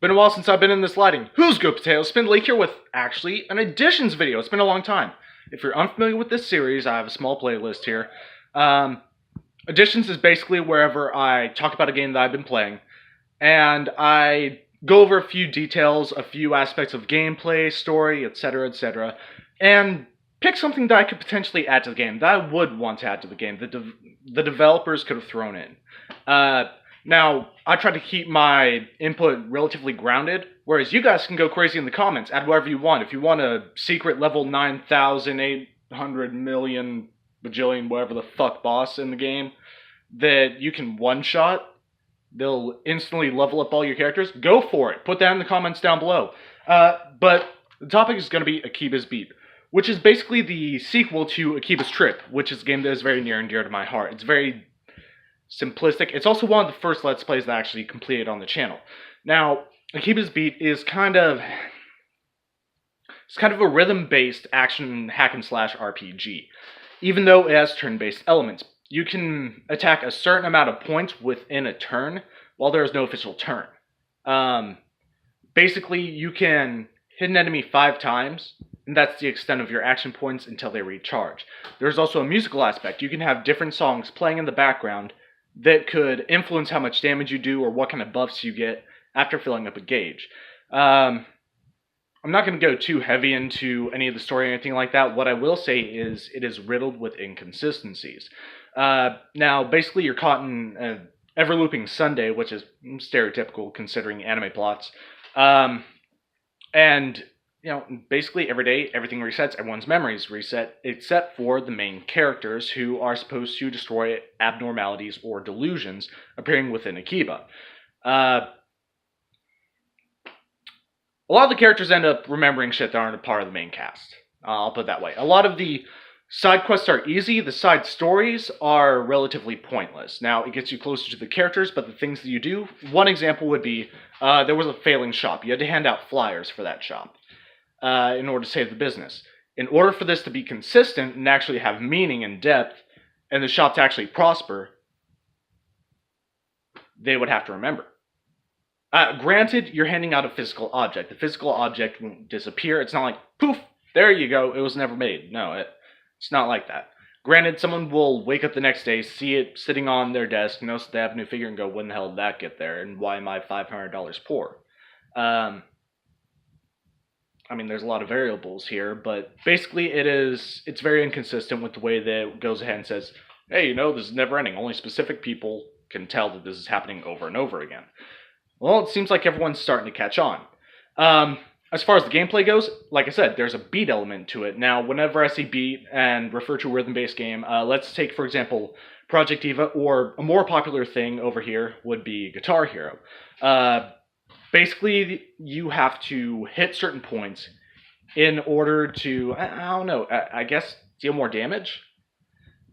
Been a while since I've been in this lighting. Who's good potato? Spindlake here with, actually, an additions video. It's been a long time. If you're unfamiliar with this series, I have a small playlist here. Additions is basically wherever I talk about a game that I've been playing, and I go over a few details, a few aspects of gameplay, story, etc., and pick something that I could potentially add to the game, that I would want to add to the game, that the developers could have thrown in. Now, I try to keep my input relatively grounded, whereas you guys can go crazy in the comments, add whatever you want. If you want a secret level 9,800 million bajillion whatever the fuck boss in the game that you can one-shot, they'll instantly level up all your characters, go for it. Put that in the comments down below. But the topic is going to be Akiba's Beat, which is basically the sequel to Akiba's Trip, which is a game that is very near and dear to my heart. It's very simplistic. It's also one of the first Let's Plays that I actually completed on the channel. Now, Akiba's Beat is kind of a rhythm-based action hack-and-slash RPG. Even though it has turn-based elements, you can attack a certain amount of points within a turn, while there is no official turn. Basically, you can hit an enemy 5 times, and that's the extent of your action points until they recharge. There's also a musical aspect. You can have different songs playing in the background that could influence how much damage you do or what kind of buffs you get after filling up a gauge. I'm not going to go too heavy into any of the story or anything like that. What I will say is it is riddled with inconsistencies. Now, basically, you're caught in an ever-looping Sunday, which is stereotypical considering anime plots. And, you know, basically every day, everything resets, everyone's memories reset, except for the main characters, who are supposed to destroy abnormalities or delusions appearing within Akiba. A lot of the characters end up remembering shit that aren't a part of the main cast. I'll put it that way. A lot of the side quests are easy. The side stories are relatively pointless. Now, it gets you closer to the characters, but the things that you do... One example would be, there was a failing shop. You had to hand out flyers for that shop in order to save the business. In order for this to be consistent and actually have meaning and depth, and the shop to actually prosper, they would have to remember. Granted, you're handing out a physical object. The physical object won't disappear. It's not like, poof, there you go, it was never made. No, it's not like that. Granted, someone will wake up the next day, see it sitting on their desk, notice they have a new figure, and go, when the hell did that get there, and why am I $500 poor? I mean, there's a lot of variables here, but basically it's very inconsistent with the way that it goes ahead and says, hey, you know, this is never ending. Only specific people can tell that this is happening over and over again. Well, it seems like everyone's starting to catch on. As far as the gameplay goes, like I said, there's a beat element to it. Now, whenever I say beat and refer to a rhythm-based game, let's take, for example, Project Eva, or a more popular thing over here would be Guitar Hero. Basically, you have to hit certain points in order to, I don't know, I guess deal more damage?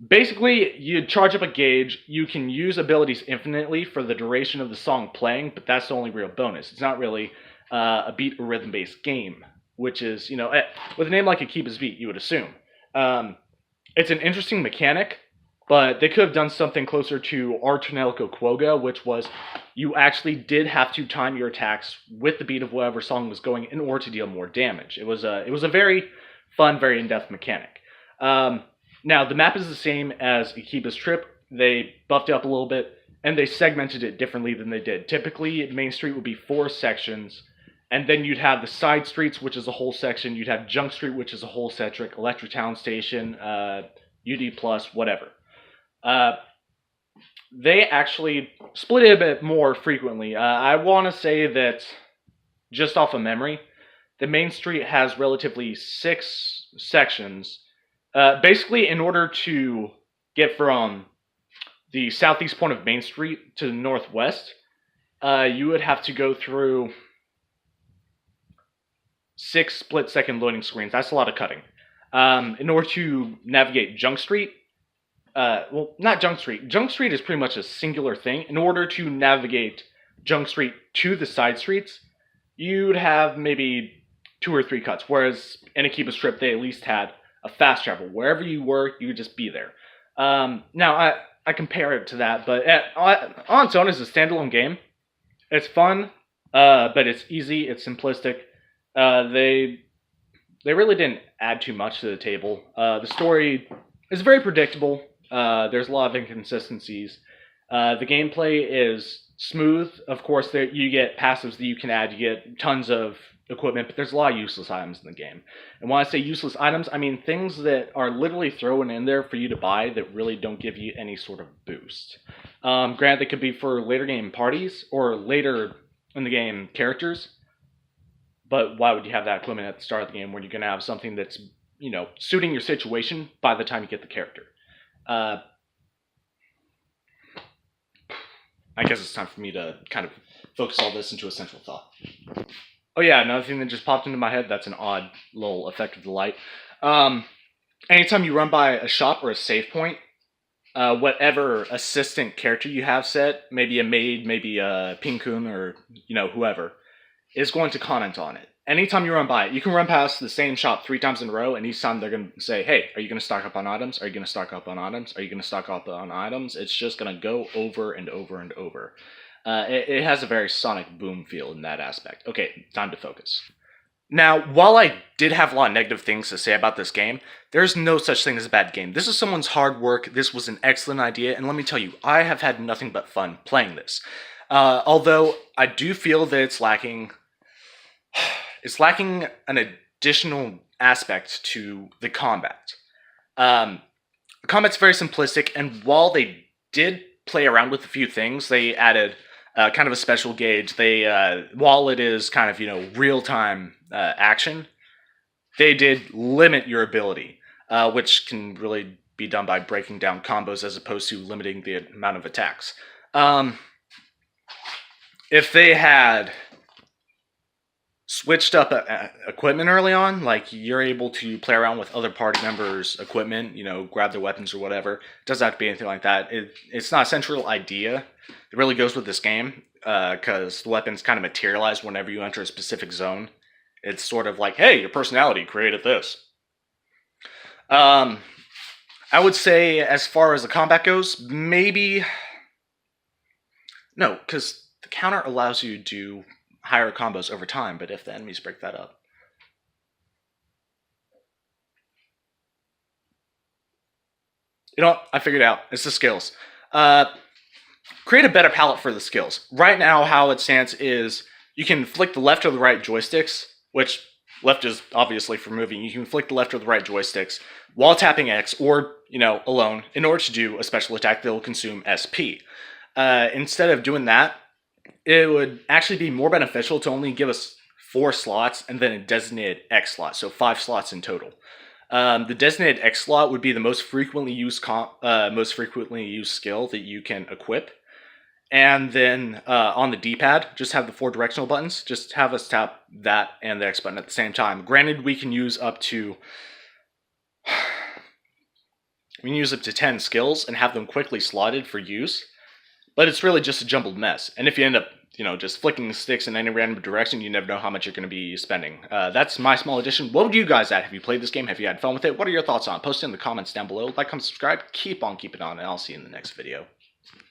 Basically, you charge up a gauge, you can use abilities infinitely for the duration of the song playing, but that's the only real bonus. It's not really a beat or rhythm-based game, which is, you know, with a name like Akiba's Beat, you would assume. It's an interesting mechanic, but they could have done something closer to Artonelico Quoga, which was you actually did have to time your attacks with the beat of whatever song was going in order to deal more damage. It was a very fun, very in-depth mechanic. Now, the map is the same as Akiba's Trip. They buffed it up a little bit, and they segmented it differently than they did. Typically, Main Street would be 4 sections, and then you'd have the side streets, which is a whole section. You'd have Junk Street, which is a whole section, Electric Town Station, UD+, whatever. They actually split it a bit more frequently. I want to say that, just off of memory, the Main Street has relatively 6 sections. Basically, in order to get from the southeast point of Main Street to the northwest, you would have to go through 6 split-second loading screens. That's a lot of cutting. In order to navigate Junk Street, well, not Junk Street. Junk Street is pretty much a singular thing. In order to navigate Junk Street to the side streets, you'd have maybe 2 or 3 cuts, whereas in Akiba's Trip, they at least had a fast travel. Wherever you were, you would just be there. Now, I compare it to that, but on its own as a standalone game, it's fun. But it's easy, it's simplistic. They really didn't add too much to the table. The story is very predictable. There's a lot of inconsistencies. The gameplay is smooth. Of course, there you get passives that you can add. You get tons of equipment, but there's a lot of useless items in the game. And when I say useless items, I mean things that are literally thrown in there for you to buy that really don't give you any sort of boost. Granted, they could be for later game parties or later in the game characters, but why would you have that equipment at the start of the game when you're going to have something that's, suiting your situation by the time you get the character? I guess it's time for me to kind of focus all this into a central thought. Oh yeah, another thing that just popped into my head, that's an odd little effect of the light. Anytime you run by a shop or a save point, whatever assistant character you have set, maybe a maid, maybe a pinkun, or, whoever, is going to comment on it. Anytime you run by it, you can run past the same shop 3 times in a row, and each time they're going to say, hey, are you going to stock up on items? Are you going to stock up on items? Are you going to stock up on items? It's just going to go over and over and over. It has a very sonic boom feel in that aspect. Okay, time to focus. Now, while I did have a lot of negative things to say about this game, there's no such thing as a bad game. This is someone's hard work, this was an excellent idea, and let me tell you, I have had nothing but fun playing this. Although, I do feel that it's lacking an additional aspect to the combat. The combat's very simplistic, and while they did play around with a few things, they added kind of a special gauge. While it is kind of, real-time action, they did limit your ability, which can really be done by breaking down combos as opposed to limiting the amount of attacks. If they had switched up equipment early on, like you're able to play around with other party members' equipment, grab their weapons or whatever. It doesn't have to be anything like that. It's not a central idea that really goes with this game, because the weapons kind of materialize whenever you enter a specific zone. It's sort of like, hey, your personality created this. I would say, as far as the combat goes, maybe no, because the counter allows you to do higher combos over time, but if the enemies break that up. I figured it out. It's the skills. Create a better palette for the skills. Right now, how it stands is you can flick the left or the right joysticks, which left is obviously for moving. You can flick the left or the right joysticks while tapping X or, alone in order to do a special attack that will consume SP. Instead of doing that, it would actually be more beneficial to only give us 4 slots and then a designated X slot, so 5 slots in total. The designated X slot would be the most frequently used skill that you can equip. And then on the D-pad, just have the 4 directional buttons. Just have us tap that and the X button at the same time. Granted, we can use up to 10 skills and have them quickly slotted for use. But it's really just a jumbled mess. And if you end up, just flicking sticks in any random direction, you never know how much you're going to be spending. That's my small addition. What would you guys add? Have you played this game? Have you had fun with it? What are your thoughts on it? Post it in the comments down below. Like, comment, subscribe. Keep on keeping on, and I'll see you in the next video.